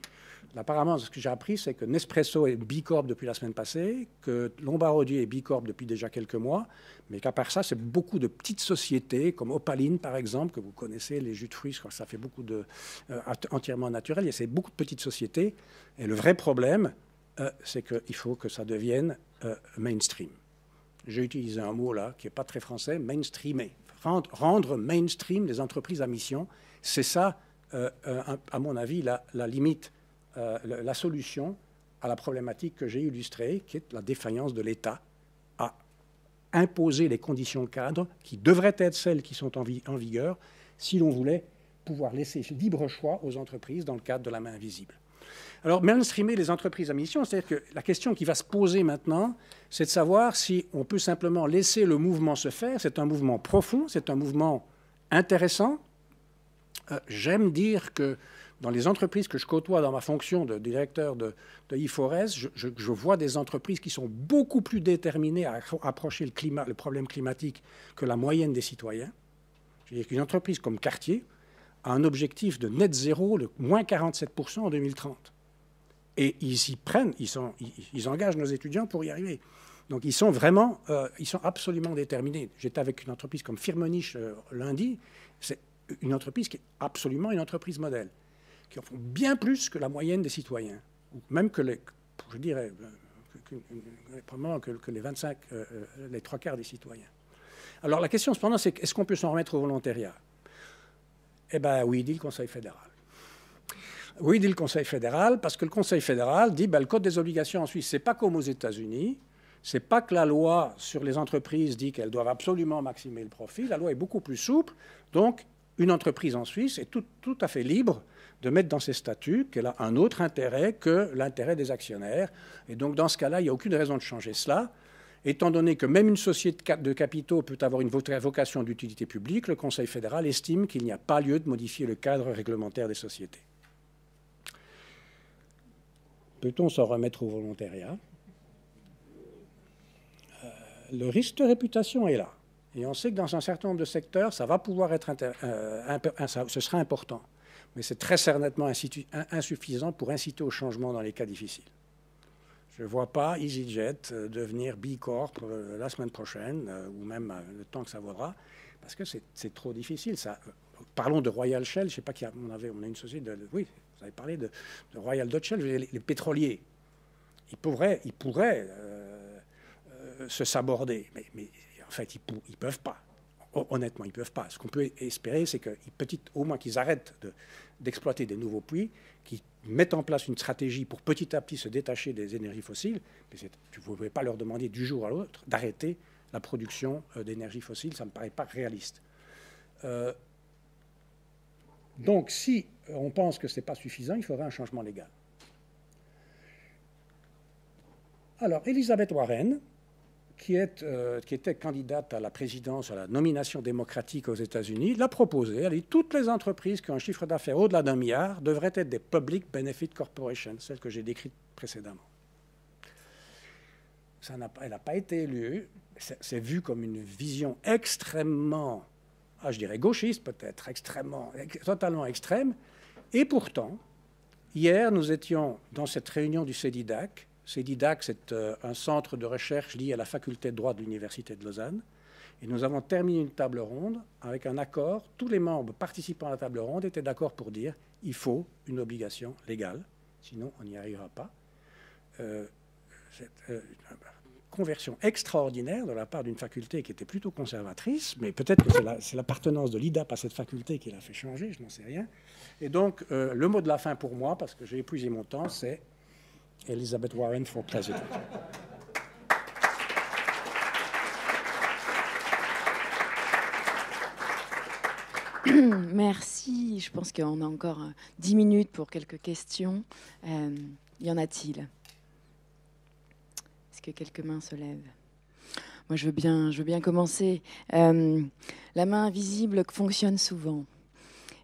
A: apparemment, ce que j'ai appris, c'est que Nespresso est B Corp depuis la semaine passée, que Lombardier est B Corp depuis déjà quelques mois, mais qu'à part ça, c'est beaucoup de petites sociétés, comme Opaline, par exemple, que vous connaissez, les jus de fruits, je crois que ça fait beaucoup de entièrement naturel. Il y a beaucoup de petites sociétés. Et le vrai problème, c'est qu'il faut que ça devienne mainstream. J'ai utilisé un mot là, qui n'est pas très français, mainstreamer. Rendre mainstream les entreprises à mission, c'est ça, à mon avis, la limite, la solution à la problématique que j'ai illustrée, qui est la défaillance de l'État à imposer les conditions cadres qui devraient être celles qui sont en vigueur si l'on voulait pouvoir laisser libre choix aux entreprises dans le cadre de la main invisible. Alors, mainstreamer les entreprises à mission, c'est-à-dire que la question qui va se poser maintenant, c'est de savoir si on peut simplement laisser le mouvement se faire. C'est un mouvement profond, c'est un mouvement intéressant. J'aime dire que dans les entreprises que je côtoie dans ma fonction de directeur de IFORES, je vois des entreprises qui sont beaucoup plus déterminées à approcher le problème climatique que la moyenne des citoyens. Je veux dire qu'une entreprise comme Cartier a un objectif de net zéro, de moins 47% en 2030. Et ils s'y prennent, ils engagent nos étudiants pour y arriver. Donc ils sont vraiment, ils sont absolument déterminés. J'étais avec une entreprise comme Firmenich lundi. C'est une entreprise qui est absolument une entreprise modèle, qui en font bien plus que la moyenne des citoyens, ou même que je dirais, probablement que les 25, les 3/4 des citoyens. Alors la question cependant, c'est est-ce qu'on peut s'en remettre au volontariat? Eh bien oui, dit le Conseil fédéral. Oui, dit le Conseil fédéral, parce que le Conseil fédéral dit le Code des obligations en Suisse, ce n'est pas comme aux États-Unis. Ce n'est pas que la loi sur les entreprises dit qu'elles doivent absolument maximiser le profit. La loi est beaucoup plus souple. Donc, une entreprise en Suisse est tout à fait libre de mettre dans ses statuts qu'elle a un autre intérêt que l'intérêt des actionnaires. Et donc, dans ce cas-là, il n'y a aucune raison de changer cela. Étant donné que même une société de capitaux peut avoir une vocation d'utilité publique, le Conseil fédéral estime qu'il n'y a pas lieu de modifier le cadre réglementaire des sociétés. Peut-on s'en remettre au volontariat? Le risque de réputation est là. Et on sait que dans un certain nombre de secteurs, ça va pouvoir être ce sera important. Mais c'est très certainement insuffisant pour inciter au changement dans les cas difficiles. Je ne vois pas EasyJet devenir B Corp la semaine prochaine, ou même le temps que ça vaudra, parce que c'est trop difficile. Ça. Parlons de Royal Shell, je ne sais pas qui on a une société oui, vous avez parlé de Royal Dutch Shell, les pétroliers. Ils pourraient se saborder, mais en fait, ils ne peuvent pas. Honnêtement, ils ne peuvent pas. Ce qu'on peut espérer, c'est au moins qu'ils arrêtent d'exploiter des nouveaux puits, qu'ils mettent en place une stratégie pour petit à petit se détacher des énergies fossiles. Mais vous ne pouvez pas leur demander du jour à l'autre d'arrêter la production d'énergie fossile. Ça ne me paraît pas réaliste. Donc, si on pense que ce n'est pas suffisant, il faudrait un changement légal. Alors, Elizabeth Warren, qui était candidate à la présidence, à la nomination démocratique aux États-Unis, l'a proposé. Elle dit toutes les entreprises qui ont un chiffre d'affaires au-delà d'1 milliard devraient être des Public Benefit Corporations, celles que j'ai décrites précédemment. elle n'a pas été élue. C'est vu comme une vision extrêmement, je dirais gauchiste peut-être, totalement extrême. Et pourtant, hier, nous étions dans cette réunion du CEDIDAC. CEDIDAC, c'est un centre de recherche lié à la faculté de droit de l'Université de Lausanne. Et nous avons terminé une table ronde avec un accord. Tous les membres participant à la table ronde étaient d'accord pour dire qu'il faut une obligation légale, sinon on n'y arrivera pas. Cette conversion extraordinaire de la part d'une faculté qui était plutôt conservatrice, mais peut-être que c'est l'appartenance de l'IDAP à cette faculté qui l'a fait changer, je n'en sais rien. Et donc, le mot de la fin pour moi, parce que j'ai épuisé mon temps, c'est Elizabeth Warren for President.
B: Merci. Je pense qu'on a encore 10 minutes pour quelques questions. Y en a-t-il? Est-ce que quelques mains se lèvent? Moi, je veux bien commencer. La main invisible fonctionne souvent.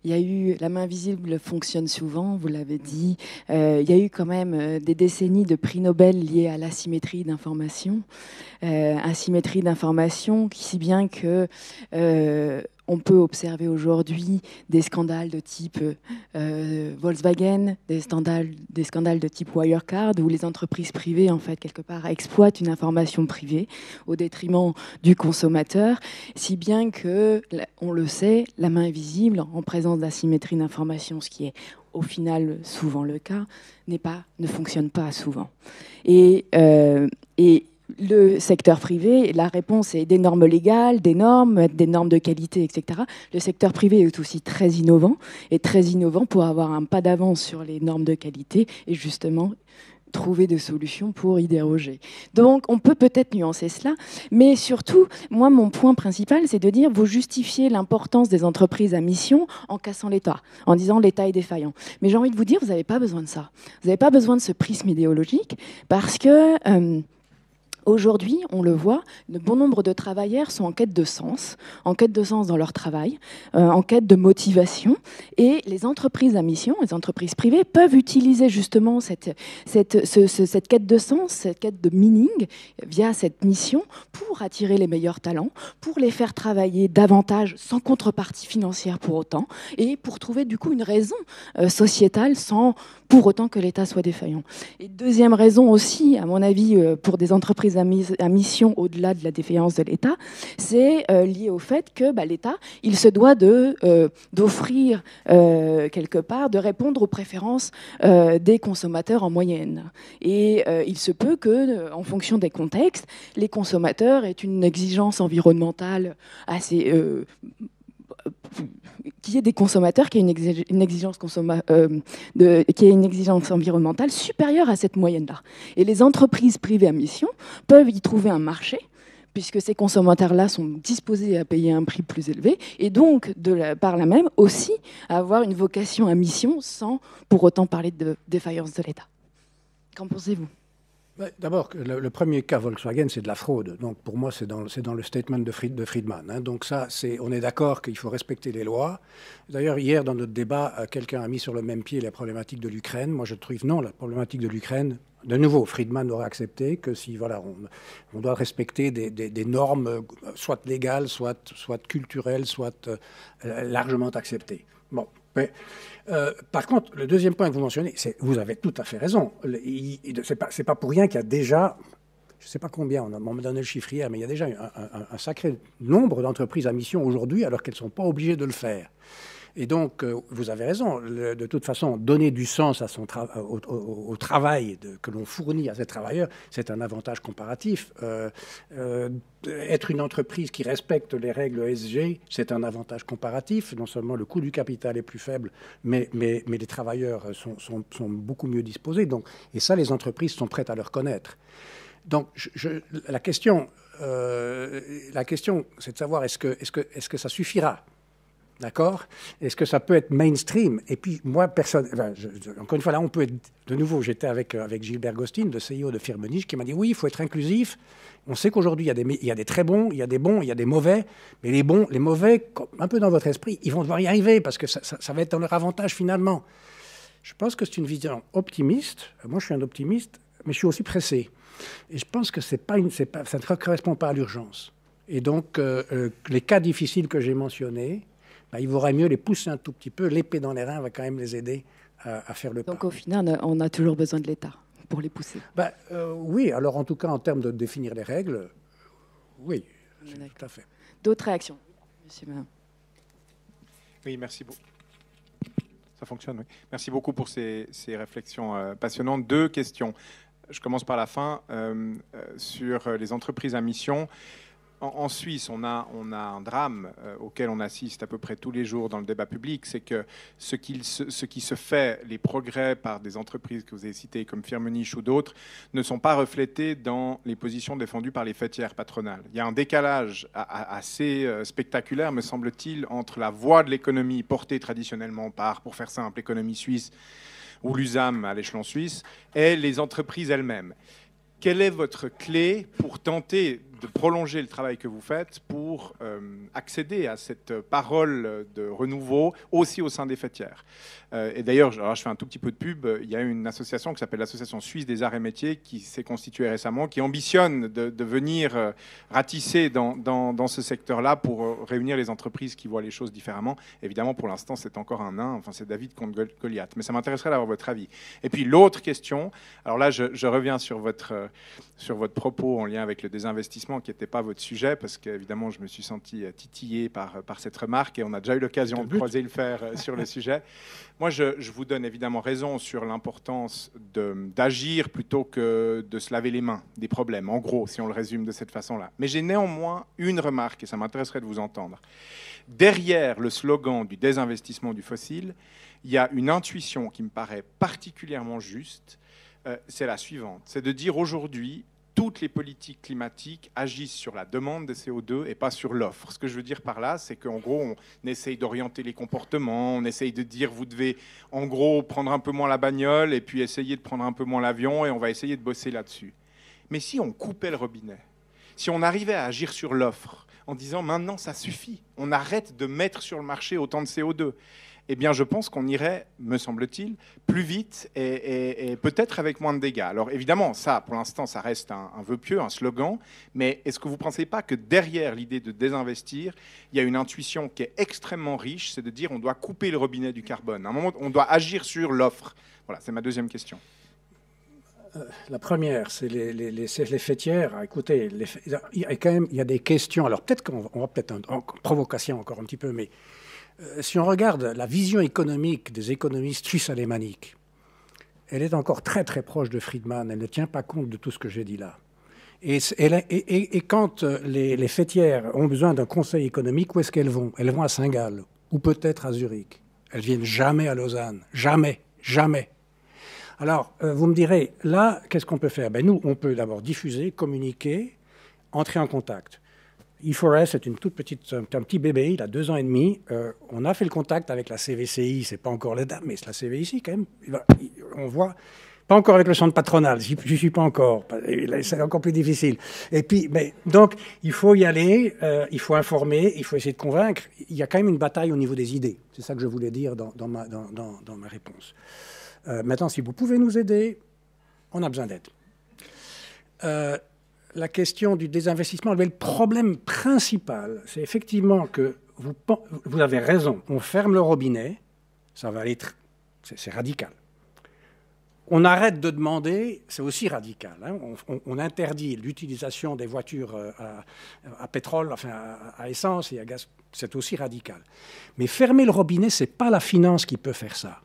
B: La main invisible fonctionne souvent, vous l'avez dit. Il y a eu quand même des décennies de prix Nobel liés à l'asymétrie d'information. Asymétrie d'information, si bien que on peut observer aujourd'hui des scandales de type Volkswagen, des scandales de type Wirecard, où les entreprises privées, en fait, quelque part, exploitent une information privée au détriment du consommateur, si bien que, on le sait, la main invisible, en présence d'asymétrie d'information, ce qui est au final souvent le cas, ne fonctionne pas souvent. Et le secteur privé, la réponse est des normes légales, des normes de qualité, etc. Le secteur privé est aussi très innovant pour avoir un pas d'avance sur les normes de qualité et justement trouver des solutions pour y déroger. Donc, on peut peut-être nuancer cela, mais surtout, moi, mon point principal, c'est de dire, vous justifiez l'importance des entreprises à mission en cassant l'État, en disant l'État est défaillant. Mais j'ai envie de vous dire, vous n'avez pas besoin de ça. Vous n'avez pas besoin de ce prisme idéologique, parce que aujourd'hui, on le voit, de bon nombre de travailleurs sont en quête de sens dans leur travail, en quête de motivation. Et les entreprises à mission, les entreprises privées, peuvent utiliser justement cette quête de sens, cette quête de meaning, via cette mission, pour attirer les meilleurs talents, pour les faire travailler davantage, sans contrepartie financière pour autant, et pour trouver du coup une raison sociétale sans pour autant que l'État soit défaillant. Et deuxième raison aussi, à mon avis, pour des entreprises à mission au-delà de la défaillance de l'État, c'est lié au fait que l'État, il se doit d'offrir quelque part, de répondre aux préférences des consommateurs en moyenne. Et il se peut que, en fonction des contextes, les consommateurs aient une exigence environnementale assez qu'il y ait des consommateurs qui aient une exigence environnementale supérieure à cette moyenne-là. Et les entreprises privées à mission peuvent y trouver un marché, puisque ces consommateurs-là sont disposés à payer un prix plus élevé, et donc, par là même, aussi avoir une vocation à mission sans pour autant parler de défaillance de l'État. Qu'en pensez-vous ?
A: D'abord, le premier cas Volkswagen, c'est de la fraude. Donc, pour moi, c'est dans le statement de Friedman. Hein. Donc, ça, on est d'accord qu'il faut respecter les lois. D'ailleurs, hier, dans notre débat, quelqu'un a mis sur le même pied la problématique de l'Ukraine. Moi, je trouve non, la problématique de l'Ukraine, de nouveau, Friedman aurait accepté que si, voilà, on doit respecter des normes, soit légales, soit culturelles, soit largement acceptées. Bon, mais... par contre, le deuxième point que vous mentionnez, vous avez tout à fait raison. C'est pas pour rien qu'il y a déjà, je ne sais pas combien, on m'a donné le chiffre hier, mais il y a déjà un sacré nombre d'entreprises à mission aujourd'hui, alors qu'elles ne sont pas obligées de le faire. Et donc, vous avez raison, de toute façon, donner du sens à au travail que l'on fournit à ces travailleurs, c'est un avantage comparatif. Être une entreprise qui respecte les règles ESG, c'est un avantage comparatif. Non seulement le coût du capital est plus faible, mais les travailleurs sont beaucoup mieux disposés. Donc, et ça, les entreprises sont prêtes à le reconnaître. Donc, la question, c'est de savoir est-ce que ça suffira ? D'accord ? Est-ce que ça peut être mainstream ? Et puis, moi, encore une fois, là, on peut être... De nouveau, j'étais avec Gilbert Gostin, le CEO de Firmenich, Niche, qui m'a dit, oui, il faut être inclusif. On sait qu'aujourd'hui, il y a des très bons, il y a des bons, il y a des mauvais. Mais les bons, les mauvais, un peu dans votre esprit, ils vont devoir y arriver parce que ça va être dans leur avantage finalement. Je pense que c'est une vision optimiste. Moi, je suis un optimiste mais je suis aussi pressé. Et je pense que ça ne correspond pas à l'urgence. Et donc, les cas difficiles que j'ai mentionnés, il vaudrait mieux les pousser un tout petit peu. L'épée dans les reins va quand même les aider à faire le pas.
B: Donc, au final, on a toujours besoin de l'État pour les pousser.
A: Oui, alors en tout cas, en termes de définir les règles, oui, tout à fait.
B: D'autres réactions, monsieur Marin?
C: Oui, merci beaucoup. Ça fonctionne, oui. Merci beaucoup pour ces réflexions passionnantes. 2 questions. Je commence par la fin sur les entreprises à mission. En Suisse, on a un drame auquel on assiste à peu près tous les jours dans le débat public, c'est que ce qui se fait, les progrès par des entreprises que vous avez citées comme Firmenich ou d'autres, ne sont pas reflétés dans les positions défendues par les fêtières patronales. Il y a un décalage assez spectaculaire, me semble-t-il, entre la voix de l'économie portée traditionnellement par, pour faire simple, l'économie suisse ou l'USAM à l'échelon suisse, et les entreprises elles-mêmes. Quelle est votre clé pour tenter de prolonger le travail que vous faites pour accéder à cette parole de renouveau aussi au sein des fêtières? Et d'ailleurs, je fais un tout petit peu de pub, il y a une association qui s'appelle l'Association suisse des arts et métiers qui s'est constituée récemment, qui ambitionne de venir ratisser dans ce secteur-là pour réunir les entreprises qui voient les choses différemment. Évidemment, pour l'instant, c'est encore un nain, enfin c'est David contre Goliath, mais ça m'intéresserait d'avoir votre avis. Et puis l'autre question, alors là, je reviens sur votre propos en lien avec le désinvestissement, qui n'était pas votre sujet, parce qu'évidemment, je me suis senti titillé par cette remarque, et on a déjà eu l'occasion de croiser le fer sur le sujet. Moi, je vous donne évidemment raison sur l'importance d'agir plutôt que de se laver les mains des problèmes, en gros, si on le résume de cette façon-là. Mais j'ai néanmoins une remarque, et ça m'intéresserait de vous entendre. Derrière le slogan du désinvestissement du fossile, il y a une intuition qui me paraît particulièrement juste, c'est la suivante. C'est de dire aujourd'hui, toutes les politiques climatiques agissent sur la demande de CO2 et pas sur l'offre. Ce que je veux dire par là, c'est qu'en gros, on essaye d'orienter les comportements, on essaye de dire, vous devez en gros prendre un peu moins la bagnole et puis essayer de prendre un peu moins l'avion, et on va essayer de bosser là-dessus. Mais si on coupait le robinet, si on arrivait à agir sur l'offre en disant maintenant ça suffit, on arrête de mettre sur le marché autant de CO2, eh bien, je pense qu'on irait, me semble-t-il, plus vite et peut-être avec moins de dégâts. Alors, évidemment, ça, pour l'instant, ça reste un vœu pieux, un slogan, mais est-ce que vous ne pensez pas que derrière l'idée de désinvestir, il y a une intuition qui est extrêmement riche, c'est de dire on doit couper le robinet du carbone. À un moment, on doit agir sur l'offre. Voilà, c'est ma deuxième question.
A: La première, c'est les fêtières. Écoutez, il y a des questions. Alors, peut-être qu'on va peut-être en provocation encore un petit peu, mais si on regarde la vision économique des économistes suisses alémaniques, elle est encore très très proche de Friedman. Elle ne tient pas compte de tout ce que j'ai dit là. Et quand les fêtières ont besoin d'un conseil économique, où est-ce qu'elles vont? Elles vont à Saint-Gall ou peut-être à Zurich. Elles viennent jamais à Lausanne. Jamais, jamais. Alors, vous me direz, là, qu'est-ce qu'on peut faire? Nous, on peut d'abord diffuser, communiquer, entrer en contact. E4S, c'est une toute petite, un petit bébé, il a 2 ans et demi. On a fait le contact avec la CVCI, c'est pas encore l'État, mais c'est la CVCI quand même. On voit, pas encore avec le centre patronal, j'y suis pas encore, c'est encore plus difficile. Et puis, donc, il faut y aller, il faut informer, il faut essayer de convaincre. Il y a quand même une bataille au niveau des idées. C'est ça que je voulais dire dans ma réponse. Maintenant, si vous pouvez nous aider, on a besoin d'aide. La question du désinvestissement, le problème principal, c'est effectivement que vous avez raison, on ferme le robinet, ça va aller, c'est radical. On arrête de demander, c'est aussi radical. Hein, on interdit l'utilisation des voitures à pétrole, enfin à essence et à gaz, c'est aussi radical. Mais fermer le robinet, c'est pas la finance qui peut faire ça.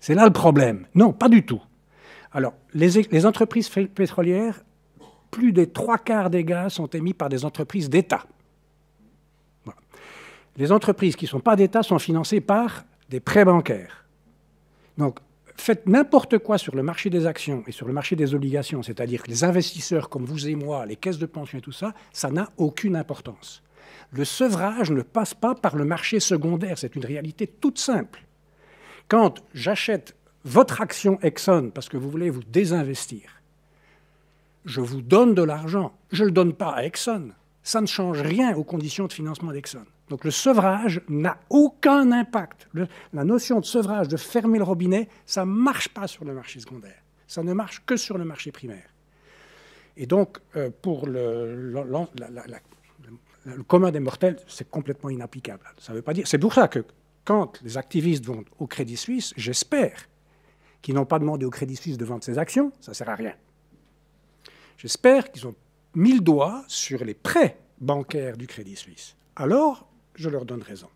A: C'est là le problème. Non, pas du tout. Alors, les entreprises pétrolières, plus des 3/4 des gaz sont émis par des entreprises d'État. Voilà. Les entreprises qui ne sont pas d'État sont financées par des prêts bancaires. Donc, faites n'importe quoi sur le marché des actions et sur le marché des obligations, c'est-à-dire que les investisseurs comme vous et moi, les caisses de pension et tout ça, ça n'a aucune importance. Le sevrage ne passe pas par le marché secondaire, c'est une réalité toute simple. Quand j'achète votre action Exxon parce que vous voulez vous désinvestir, je vous donne de l'argent, je ne le donne pas à Exxon. Ça ne change rien aux conditions de financement d'Exxon. Donc le sevrage n'a aucun impact. La notion de sevrage, de fermer le robinet, ça ne marche pas sur le marché secondaire. Ça ne marche que sur le marché primaire. Et donc, pour le commun des mortels, c'est complètement inapplicable. Ça veut pas dire. C'est pour ça que quand les activistes vont au Crédit Suisse, j'espère qu'ils n'ont pas demandé au Crédit Suisse de vendre ses actions, ça ne sert à rien. J'espère qu'ils ont mis le doigt sur les prêts bancaires du Crédit Suisse. Alors, je leur donne raison.